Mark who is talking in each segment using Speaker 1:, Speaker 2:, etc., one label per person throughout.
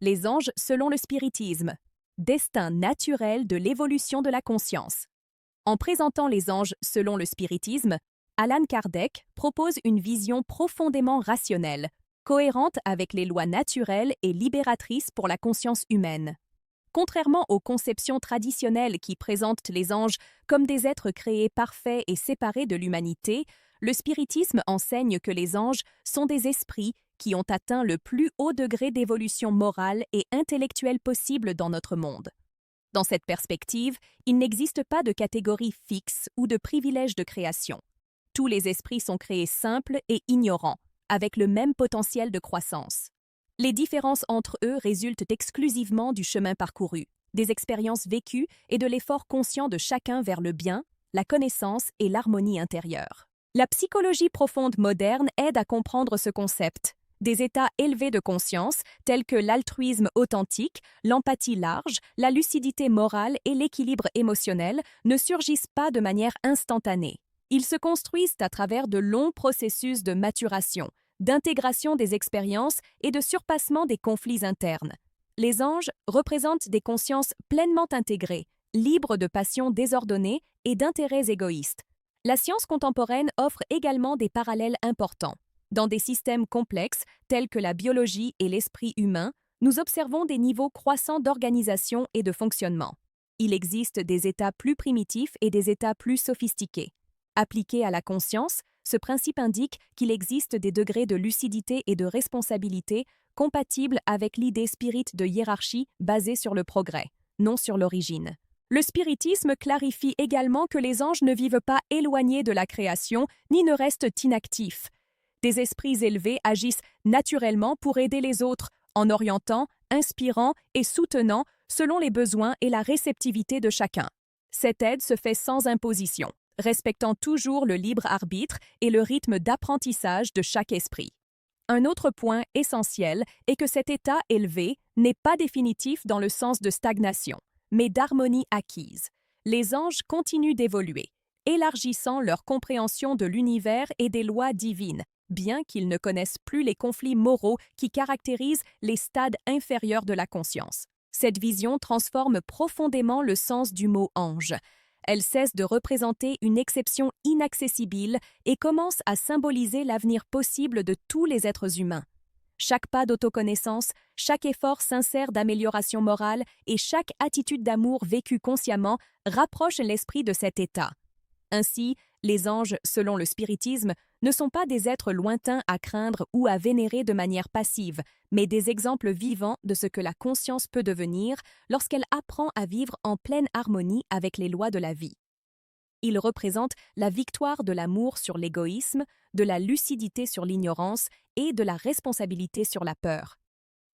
Speaker 1: Les anges selon le spiritisme. Destin naturel de l'évolution de la conscience. En présentant les anges selon le spiritisme, Allan Kardec propose une vision profondément rationnelle, cohérente avec les lois naturelles et libératrices pour la conscience humaine. Contrairement aux conceptions traditionnelles qui présentent les anges comme des êtres créés parfaits et séparés de l'humanité, le spiritisme enseigne que les anges sont des esprits qui ont atteint le plus haut degré d'évolution morale et intellectuelle possible dans notre monde. Dans cette perspective, il n'existe pas de catégorie fixe ou de privilège de création. Tous les esprits sont créés simples et ignorants, avec le même potentiel de croissance. Les différences entre eux résultent exclusivement du chemin parcouru, des expériences vécues et de l'effort conscient de chacun vers le bien, la connaissance et l'harmonie intérieure. La psychologie profonde moderne aide à comprendre ce concept. Des états élevés de conscience, tels que l'altruisme authentique, l'empathie large, la lucidité morale et l'équilibre émotionnel, ne surgissent pas de manière instantanée. Ils se construisent à travers de longs processus de maturation, d'intégration des expériences et de surpassement des conflits internes. Les anges représentent des consciences pleinement intégrées, libres de passions désordonnées et d'intérêts égoïstes. La science contemporaine offre également des parallèles importants. Dans des systèmes complexes tels que la biologie et l'esprit humain, nous observons des niveaux croissants d'organisation et de fonctionnement. Il existe des états plus primitifs et des états plus sophistiqués. Appliqué à la conscience, ce principe indique qu'il existe des degrés de lucidité et de responsabilité compatibles avec l'idée spirit de hiérarchie basée sur le progrès, non sur l'origine. Le spiritisme clarifie également que les anges ne vivent pas éloignés de la création ni ne restent inactifs. Des esprits élevés agissent naturellement pour aider les autres, en orientant, inspirant et soutenant selon les besoins et la réceptivité de chacun. Cette aide se fait sans imposition, respectant toujours le libre arbitre et le rythme d'apprentissage de chaque esprit. Un autre point essentiel est que cet état élevé n'est pas définitif dans le sens de stagnation, mais d'harmonie acquise. Les anges continuent d'évoluer, élargissant leur compréhension de l'univers et des lois divines, bien qu'ils ne connaissent plus les conflits moraux qui caractérisent les stades inférieurs de la conscience. Cette vision transforme profondément le sens du mot ange. Elle cesse de représenter une exception inaccessible et commence à symboliser l'avenir possible de tous les êtres humains. Chaque pas d'autoconnaissance, chaque effort sincère d'amélioration morale et chaque attitude d'amour vécue consciemment rapproche l'esprit de cet état. Ainsi, les anges, selon le spiritisme, ne sont pas des êtres lointains à craindre ou à vénérer de manière passive, mais des exemples vivants de ce que la conscience peut devenir lorsqu'elle apprend à vivre en pleine harmonie avec les lois de la vie. Ils représentent la victoire de l'amour sur l'égoïsme, de la lucidité sur l'ignorance et de la responsabilité sur la peur.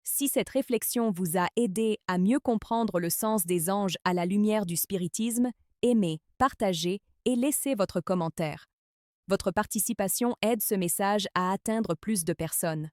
Speaker 1: Si cette réflexion vous a aidé à mieux comprendre le sens des anges à la lumière du spiritisme, aimez, partagez et laissez votre commentaire. Votre participation aide ce message à atteindre plus de personnes.